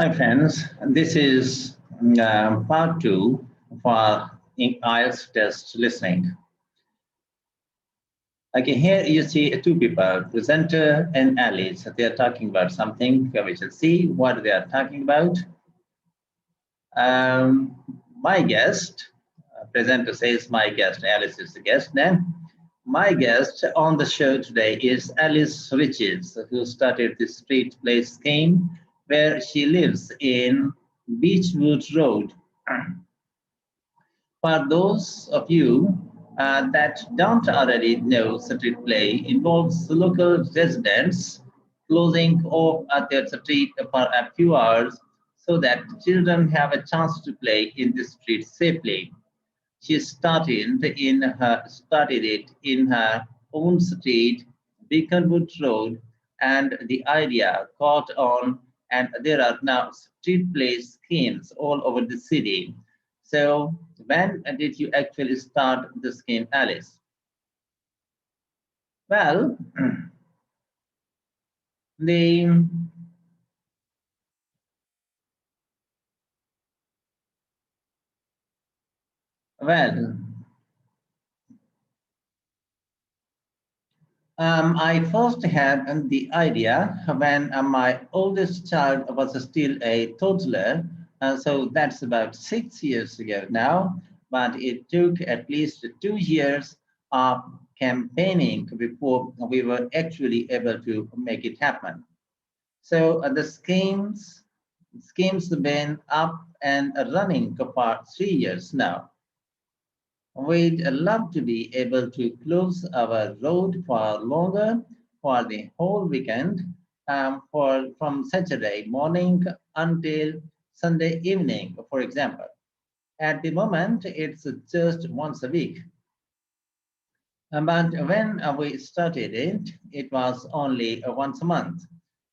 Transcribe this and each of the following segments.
Hi, friends. This is part two for IELTS test listening. Okay, here you see two people, presenter and Alice. They are talking about something. We shall see what they are talking about. My guest, presenter says my guest, Alice is the guest. Then my guest on the show today is Alice Riches, who started the street play scheme where she lives in Beechwood Road. For those of you that don't already know, street play involves local residents closing off their street for a few hours so that children have a chance to play in the street safely. She started it in her own street, Beaconwood Road, and the idea caught on, and there are now street play schemes all over the city. So, when did you actually start the scheme, Alice? Well, the well, I first had the idea when my oldest child was still a toddler, so that's about 6 years ago now. But it took at least 2 years of campaigning before we were actually able to make it happen. So the schemes have been up and running for 3 years now. We'd love to be able to close our road for longer, for the whole weekend, from Saturday morning until Sunday evening, for example. At the moment, it's just once a week. But when we started it, it was only once a month.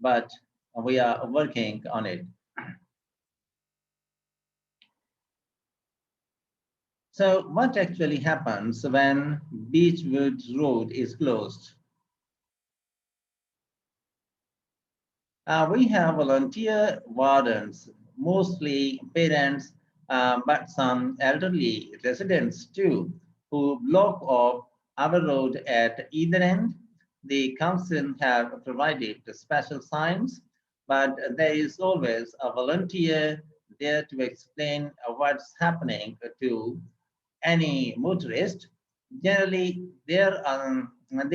But we are working on it. So, what actually happens when Beechwood Road is closed? We have volunteer wardens, mostly parents, but some elderly residents too, who block off our road at either end. The council have provided the special signs, but there is always a volunteer there to explain what's happening to any motorist. Generally, they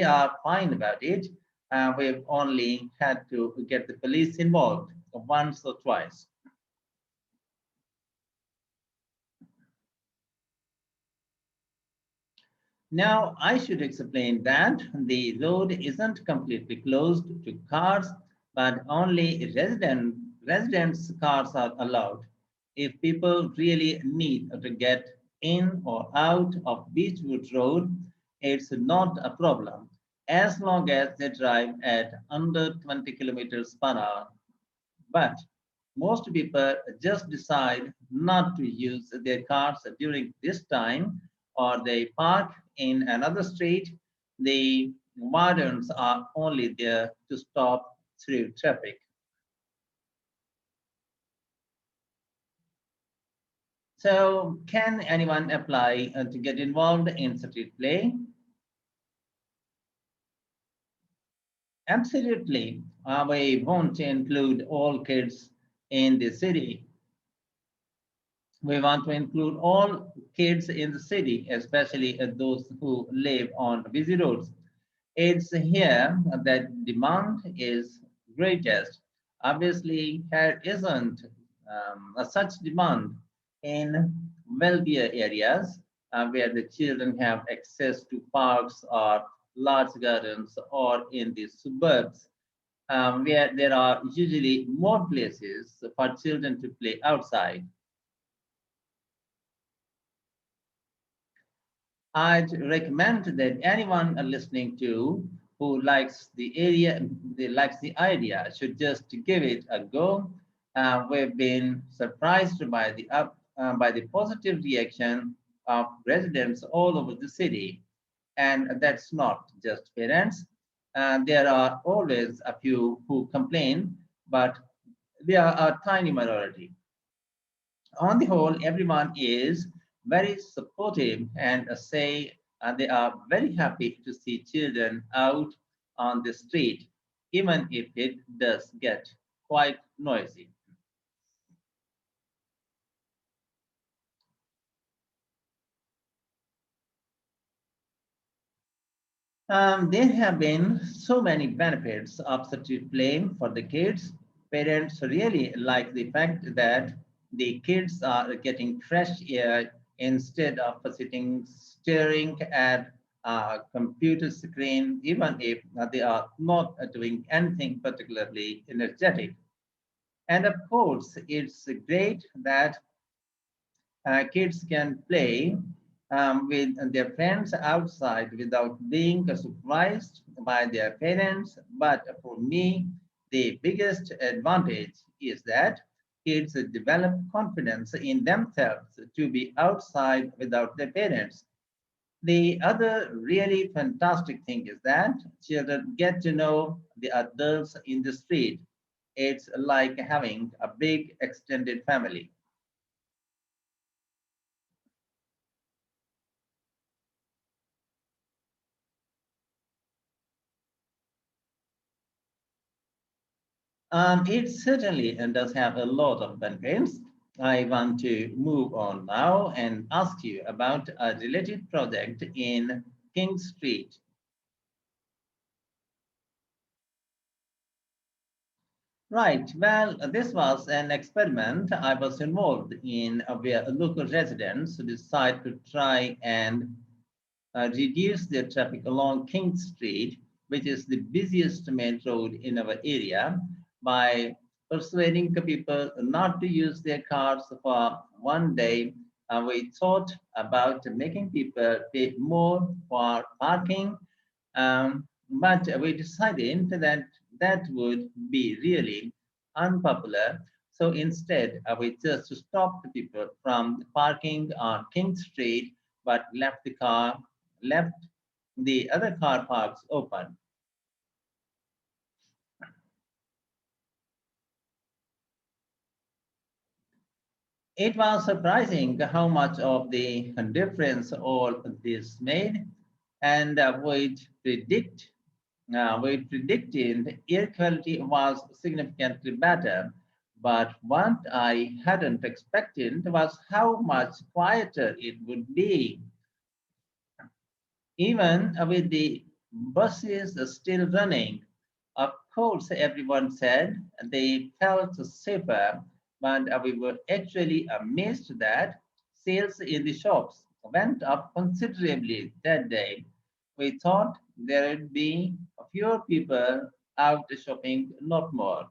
are fine about it. We've only had to get the police involved once or twice. Now, I should explain that the road isn't completely closed to cars, but only residents' cars are allowed. If people really need to get in or out of Beechwood Road, it's not a problem as long as they drive at under 20 kilometers per hour. But most people just decide not to use their cars during this time, or they park in another street. The wardens are only there to stop through traffic. So, can anyone apply to get involved in street play? Absolutely. We won't include all kids in the city. We want to include all kids in the city, especially those who live on busy roads. It's here that demand is greatest. Obviously, there isn't such demand in wealthier areas where the children have access to parks or large gardens, or in the suburbs where there are usually more places for children to play outside. I'd recommend that anyone listening to who likes the idea, should just give it a go. We've been surprised by the positive reaction of residents all over the city, and that's not just parents. There are always a few who complain, but They are a tiny minority. On the whole, everyone is very supportive and say they are very happy to see children out on the street, even if it does get quite noisy. There have been so many benefits of street play for the kids. Parents really like the fact that the kids are getting fresh air instead of sitting staring at a computer screen, even if they are not doing anything particularly energetic. And of course, it's great that kids can play with their friends outside without being surprised by their parents. But for me, the biggest advantage is that kids develop confidence in themselves to be outside without their parents. The other really fantastic thing is that children get to know the adults in the street. It's like having a big extended family. It certainly does have a lot of benefits. I want to move on now and ask you about a related project in King Street. Right, well, this was an experiment I was involved in where local residents decided to try and reduce their traffic along King Street, which is the busiest main road in our area, by persuading the people not to use their cars for one day. We thought about making people pay more for parking, but we decided that that would be really unpopular. So instead, we just stopped people from parking on King Street, but left the other car parks open. It was surprising how much of the difference all this made, and we predicted air quality was significantly better. But what I hadn't expected was how much quieter it would be. Even with the buses still running, of course, everyone said they felt safer, but we were actually amazed that sales in the shops went up considerably that day. We thought there would be fewer people out shopping, not more.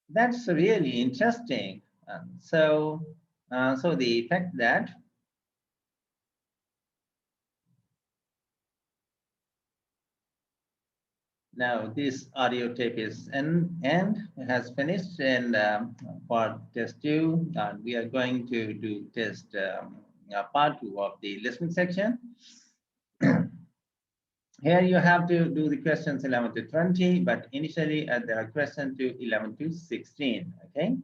That's really interesting. So the fact that now this audio tape is and has finished, and for test two, we are going to do test part two of the listening section. Here you have to do the questions 11 to 20, but initially there are questions to 11 to 16. Okay.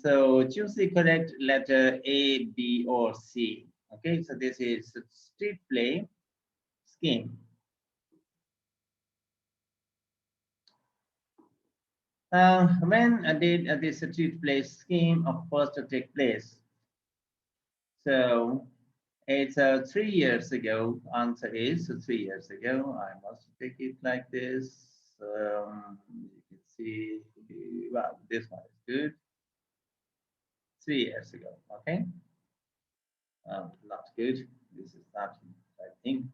So choose the correct letter A, B, or C. Okay. So this is street play scheme. When did this street play scheme of first take place? So it's 3 years ago. Answer is 3 years ago. I must take it like this. You can see, well, this one is good. 3 years ago. Okay. Not good. This is not the right thing.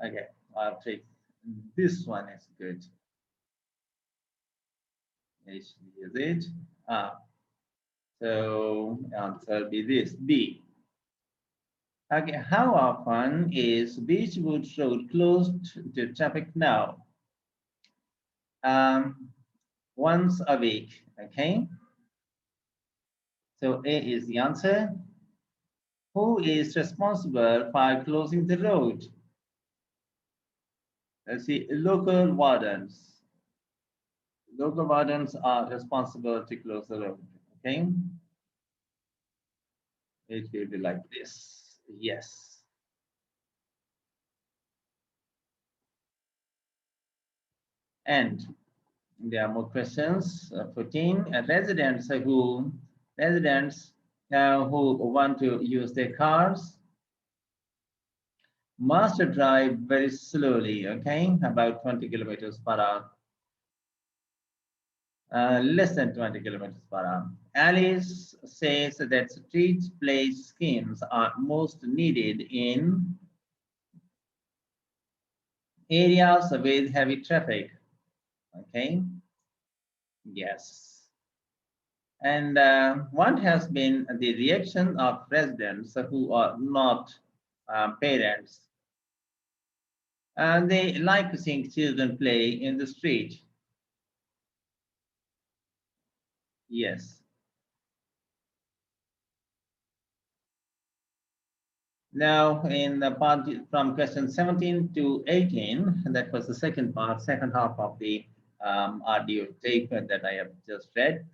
Okay. I'll take this one is good. Is it? Ah, so answer will be this B. Okay, how often is Beechwood Road closed to traffic now? Um, Once a week, okay? So A is the answer. Who is responsible for closing the road? Let's see, local wardens. Local wardens are responsible to close the road. Okay, it will be like this. Yes. And there are more questions. 14. Residents who want to use their cars must drive very slowly. Okay, about 20 kilometers per hour. Less than 20 kilometers per hour. Alice says that street play schemes are most needed in areas with heavy traffic. Okay, yes. And what has been the reaction of residents who are not parents? And they like seeing children play in the street. Yes. Now, in the part from question 17 to 18, that was the second part, second half of the audio tape that I have just read.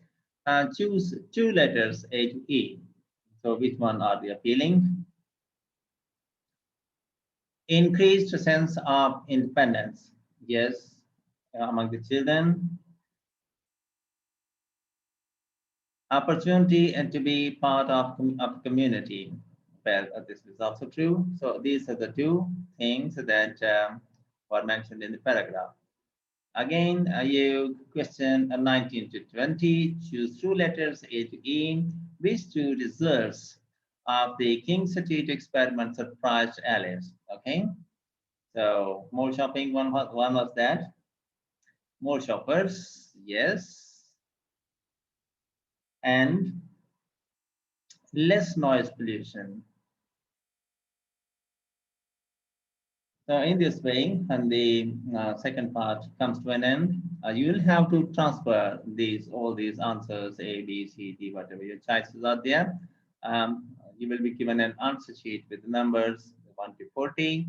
Choose two letters A to E. So, which one are we appealing? Increased sense of independence. Yes, among the children. Opportunity and to be part of community. Well, this is also true. So these are the two things that were mentioned in the paragraph. Again, you question 19 to 20. Choose two letters A to E. Which two results of the King Street experiment surprised Alice? Okay. So more shopping. One was that. More shoppers. Yes. And less noise pollution. So in this way, and the second part comes to an end, you will have to transfer all these answers A, B, C, D, whatever your choices are there. You will be given an answer sheet with the numbers 1 to 40.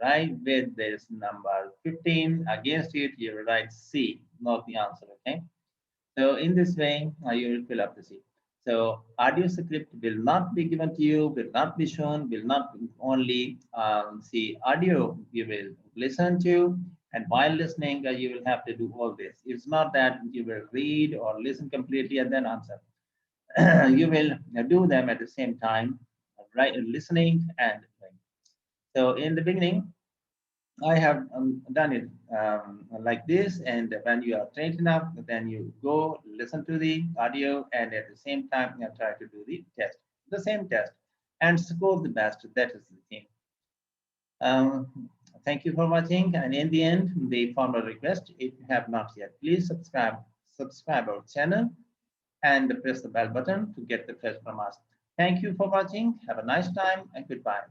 Right with this number 15 against it, you will write C, not the answer. Okay. So in this way, you will fill up the sheet. So audio script will not be given to you, will not be shown, will not only see audio you will listen to, and while listening, you will have to do all this. It's not that you will read or listen completely and then answer. You will do them at the same time, right? Listening and doing. So in the beginning, I have done it like this, and when you are trained enough, then you go listen to the audio, and at the same time, you try to do the same test, and score the best. That is the thing. Thank you for watching, and in the end, the formal request: if you have not yet, please subscribe our channel, and press the bell button to get the fresh from us. Thank you for watching. Have a nice time, and goodbye.